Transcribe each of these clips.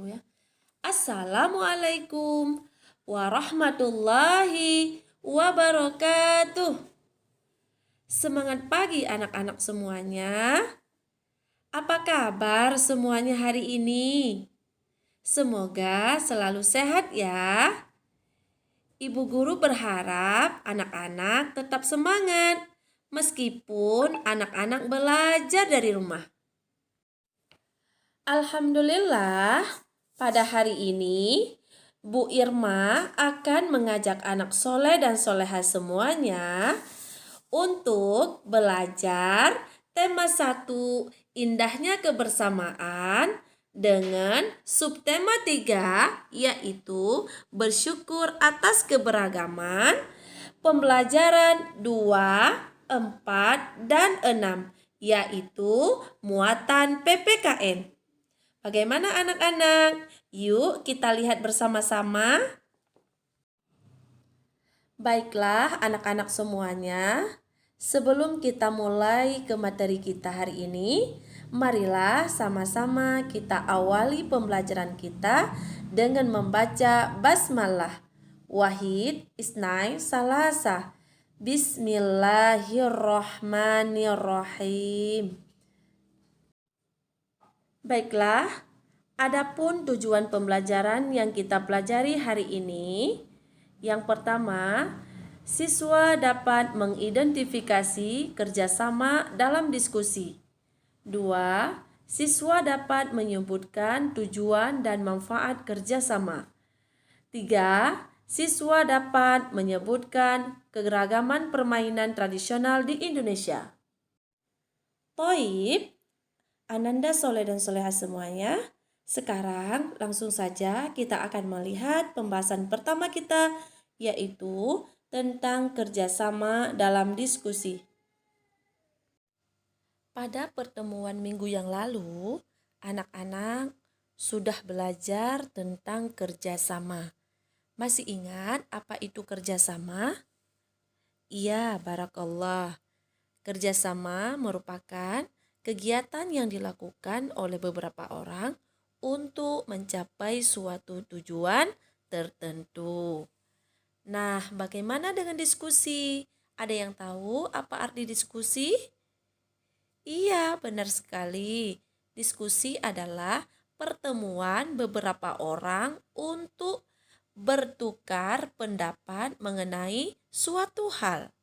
Ya. Assalamualaikum warahmatullahi wabarakatuh. Semangat pagi anak-anak semuanya. Apa kabar semuanya hari ini? Semoga selalu sehat ya. Ibu guru berharap anak-anak tetap semangat meskipun anak-anak belajar dari rumah. Alhamdulillah, pada hari ini Bu Irma akan mengajak anak soleh dan soleha semuanya untuk belajar tema 1 indahnya kebersamaan dengan subtema 3 yaitu bersyukur atas keberagaman, pembelajaran 2, 4, dan 6 yaitu muatan PPKN. Bagaimana anak-anak? Yuk kita lihat bersama-sama. Baiklah anak-anak semuanya, sebelum kita mulai ke materi kita hari ini, marilah sama-sama kita awali pembelajaran kita dengan membaca basmalah. Wahid, Isnain, Salasa. Bismillahirrahmanirrahim. Baiklah, adapun tujuan pembelajaran yang kita pelajari hari ini, yang pertama, siswa dapat mengidentifikasi kerjasama dalam diskusi. 2. Siswa dapat menyebutkan tujuan dan manfaat kerjasama. 3. Siswa dapat menyebutkan keragaman permainan tradisional di Indonesia. Toib, Ananda soleh dan soleha semuanya, sekarang langsung saja kita akan melihat pembahasan pertama kita, yaitu tentang kerjasama dalam diskusi. Pada pertemuan minggu yang lalu, anak-anak sudah belajar tentang kerjasama. Masih ingat apa itu kerjasama? Iya, barakallah. Kerjasama merupakan kegiatan yang dilakukan oleh beberapa orang untuk mencapai suatu tujuan tertentu. Nah, bagaimana dengan diskusi? Ada yang tahu apa arti diskusi? Iya, benar sekali. Diskusi adalah pertemuan beberapa orang untuk bertukar pendapat mengenai suatu hal.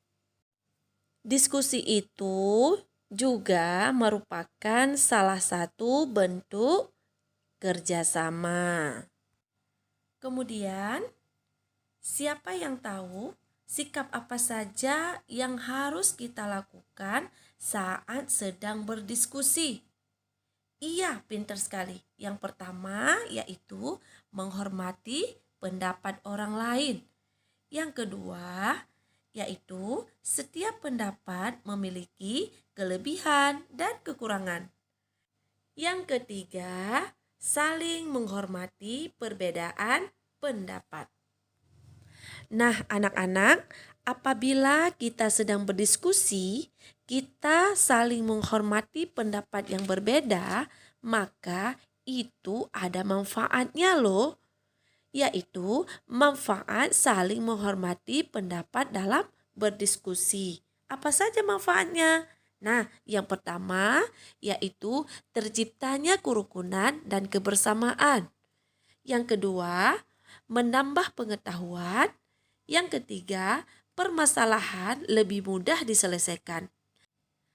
Diskusi itu juga merupakan salah satu bentuk kerjasama. Kemudian, siapa yang tahu sikap apa saja yang harus kita lakukan saat sedang berdiskusi? Iya, pintar sekali. Yang pertama yaitu menghormati pendapat orang lain. Yang kedua, yaitu setiap pendapat memiliki kelebihan dan kekurangan. Yang ketiga, saling menghormati perbedaan pendapat. Nah, anak-anak, apabila kita sedang berdiskusi, kita saling menghormati pendapat yang berbeda, maka itu ada manfaatnya loh. Yaitu manfaat saling menghormati pendapat dalam berdiskusi. Apa saja manfaatnya? Nah, yang pertama yaitu terciptanya kerukunan dan kebersamaan. Yang kedua, menambah pengetahuan. Yang ketiga, permasalahan lebih mudah diselesaikan.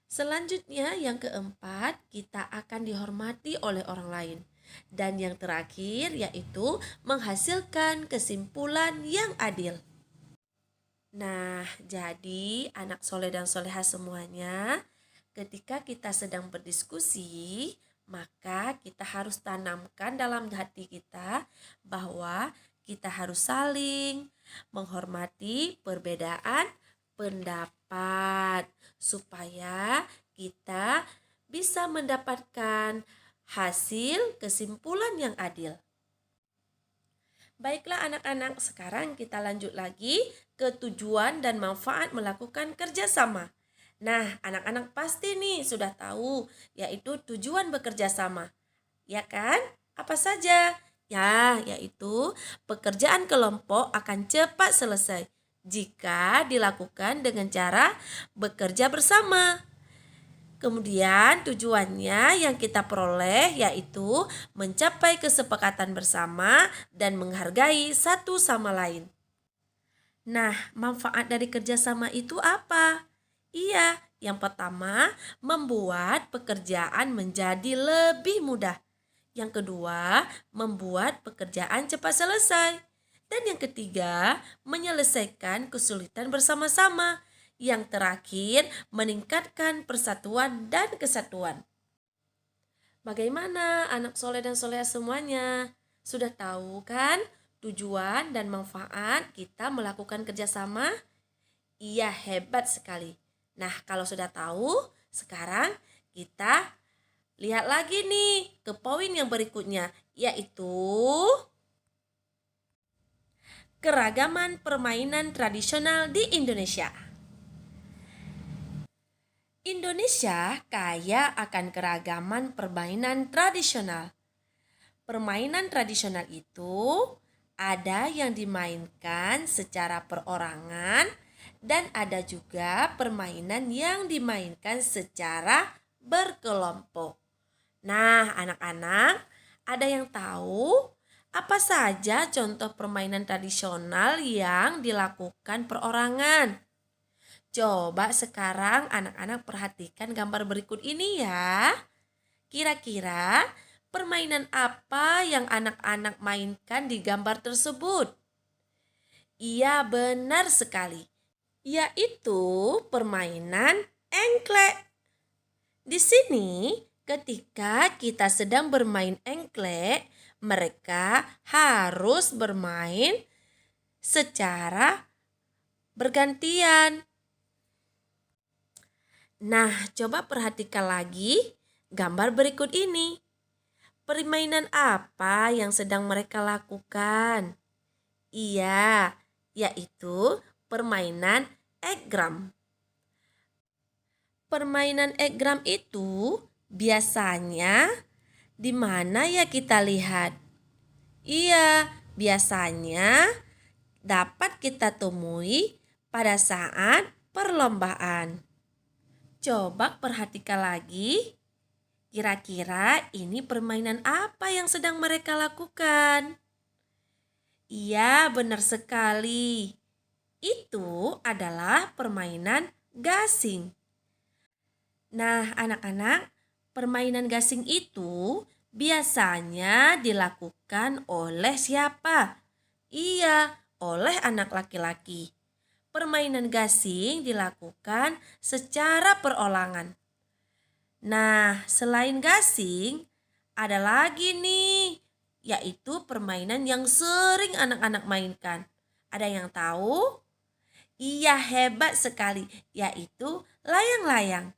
Selanjutnya, yang keempat, kita akan dihormati oleh orang lain. Dan yang terakhir yaitu menghasilkan kesimpulan yang adil. Nah, jadi anak soleh dan soleha semuanya, ketika kita sedang berdiskusi, maka kita harus tanamkan dalam hati kita bahwa kita harus saling menghormati perbedaan pendapat supaya kita bisa mendapatkan hasil kesimpulan yang adil. Baiklah anak-anak, sekarang kita lanjut lagi ke tujuan dan manfaat melakukan kerjasama. Nah, anak-anak pasti nih sudah tahu, yaitu tujuan bekerja sama. Ya kan? Apa saja? Ya, yaitu pekerjaan kelompok akan cepat selesai jika dilakukan dengan cara bekerja bersama. Kemudian tujuannya yang kita peroleh yaitu mencapai kesepakatan bersama dan menghargai satu sama lain. Nah, manfaat dari kerjasama itu apa? Iya, yang pertama membuat pekerjaan menjadi lebih mudah. Yang kedua, membuat pekerjaan cepat selesai. Dan yang ketiga, menyelesaikan kesulitan bersama-sama. Yang terakhir, meningkatkan persatuan dan kesatuan. Bagaimana anak soleh dan soleha semuanya? Sudah tahu kan tujuan dan manfaat kita melakukan kerjasama? Iya, hebat sekali. Nah, kalau sudah tahu, sekarang kita lihat lagi nih ke poin yang berikutnya, yaitu keragaman permainan tradisional di Indonesia. Indonesia kaya akan keragaman permainan tradisional. Permainan tradisional itu ada yang dimainkan secara perorangan dan ada juga permainan yang dimainkan secara berkelompok. Nah, anak-anak, ada yang tahu apa saja contoh permainan tradisional yang dilakukan perorangan? Coba sekarang anak-anak perhatikan gambar berikut ini ya. Kira-kira permainan apa yang anak-anak mainkan di gambar tersebut? Iya, benar sekali. Yaitu permainan engklek. Di sini, ketika kita sedang bermain engklek, mereka harus bermain secara bergantian. Nah, coba perhatikan lagi gambar berikut ini. Permainan apa yang sedang mereka lakukan? Iya, yaitu permainan egram. Permainan egram itu biasanya di mana ya kita lihat? Iya, biasanya dapat kita temui pada saat perlombaan. Coba perhatikan lagi. Kira-kira ini permainan apa yang sedang mereka lakukan? Iya, benar sekali. Itu adalah permainan gasing. Nah, anak-anak, permainan gasing itu biasanya dilakukan oleh siapa? Iya, oleh anak laki-laki. Permainan gasing dilakukan secara perorangan. Nah, selain gasing, ada lagi nih, yaitu permainan yang sering anak-anak mainkan. Ada yang tahu? Iya, hebat sekali, yaitu layang-layang.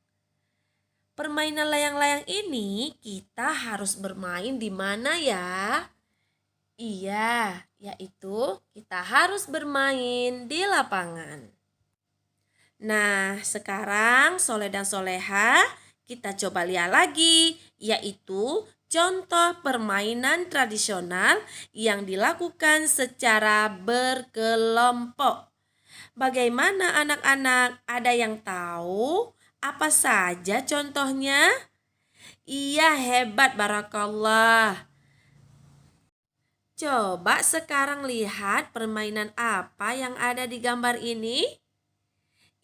Permainan layang-layang ini kita harus bermain di mana ya? Iya, yaitu kita harus bermain di lapangan. Nah, sekarang Soleh dan Soleha kita coba lihat lagi, yaitu contoh permainan tradisional yang dilakukan secara berkelompok. Bagaimana anak-anak? Ada yang tahu apa saja contohnya? Iya, hebat, barakallah. Coba sekarang lihat permainan apa yang ada di gambar ini.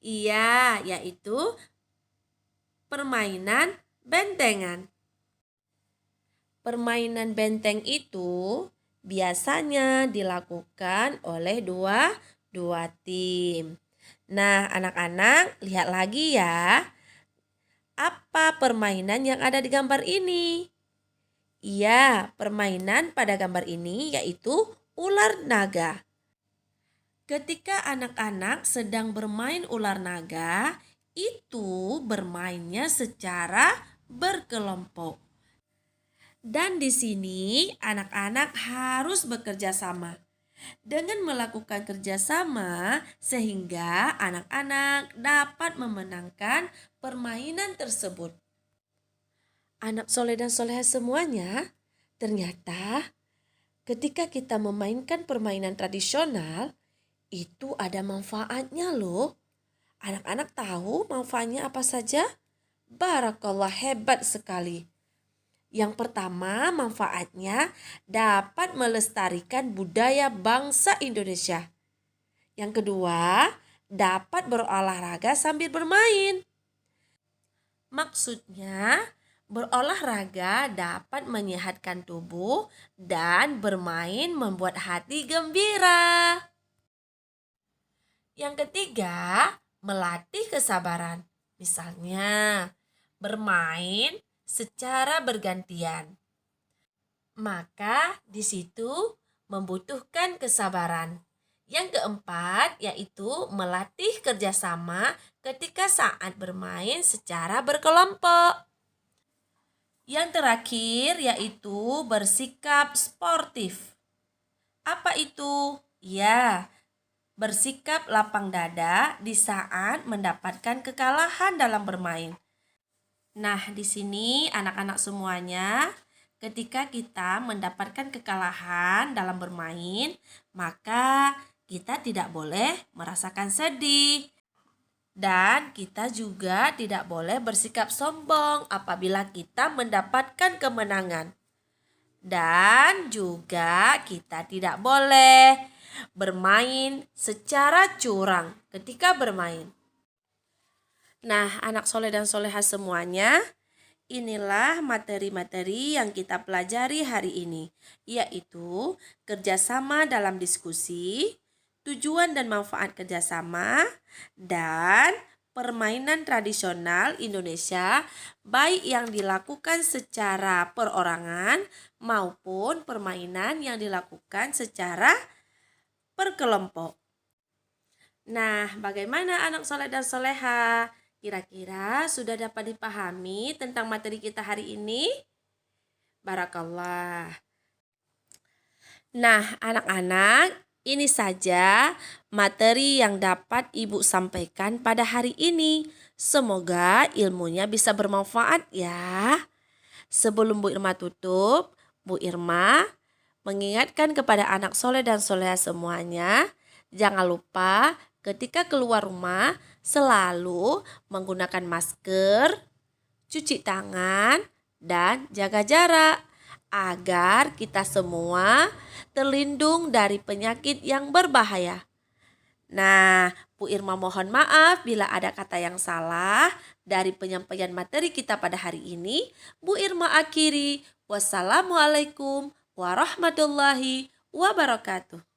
Iya, yaitu permainan bentengan. Permainan benteng itu biasanya dilakukan oleh dua tim. Nah, anak-anak lihat lagi ya. Apa permainan yang ada di gambar ini? Iya, permainan pada gambar ini yaitu ular naga. Ketika anak-anak sedang bermain ular naga, itu bermainnya secara berkelompok. Dan di sini anak-anak harus bekerja sama. Dengan melakukan kerjasama sehingga anak-anak dapat memenangkan permainan tersebut. Anak soleh dan soleha semuanya, ternyata ketika kita memainkan permainan tradisional, itu ada manfaatnya loh. Anak-anak tahu manfaatnya apa saja? Barakallah, hebat sekali. Yang pertama, manfaatnya dapat melestarikan budaya bangsa Indonesia. Yang kedua, dapat berolahraga sambil bermain. Maksudnya, berolahraga dapat menyehatkan tubuh dan bermain membuat hati gembira. Yang ketiga, melatih kesabaran. Misalnya, bermain secara bergantian. Maka di situ membutuhkan kesabaran. Yang keempat yaitu melatih kerjasama ketika saat bermain secara berkelompok. Yang terakhir yaitu bersikap sportif. Apa itu? Ya, bersikap lapang dada di saat mendapatkan kekalahan dalam bermain. Nah, di sini anak-anak semuanya, ketika kita mendapatkan kekalahan dalam bermain, maka kita tidak boleh merasakan sedih. Dan kita juga tidak boleh bersikap sombong apabila kita mendapatkan kemenangan. Dan juga kita tidak boleh bermain secara curang ketika bermain. Nah, anak soleh dan soleha semuanya, inilah materi-materi yang kita pelajari hari ini, yaitu kerjasama dalam diskusi, tujuan dan manfaat kerjasama, dan permainan tradisional Indonesia, baik yang dilakukan secara perorangan maupun permainan yang dilakukan secara berkelompok. Nah, bagaimana anak soleh dan soleha? Kira-kira sudah dapat dipahami tentang materi kita hari ini? Barakallah. Nah, anak-anak, ini saja materi yang dapat Ibu sampaikan pada hari ini. Semoga ilmunya bisa bermanfaat ya. Sebelum Bu Irma tutup, Bu Irma mengingatkan kepada anak soleh dan soleha semuanya, jangan lupa ketika keluar rumah selalu menggunakan masker, cuci tangan, dan jaga jarak agar kita semua terlindung dari penyakit yang berbahaya. Nah, Bu Irma mohon maaf bila ada kata yang salah dari penyampaian materi kita pada hari ini. Bu Irma akhiri. Wassalamualaikum warahmatullahi wabarakatuh.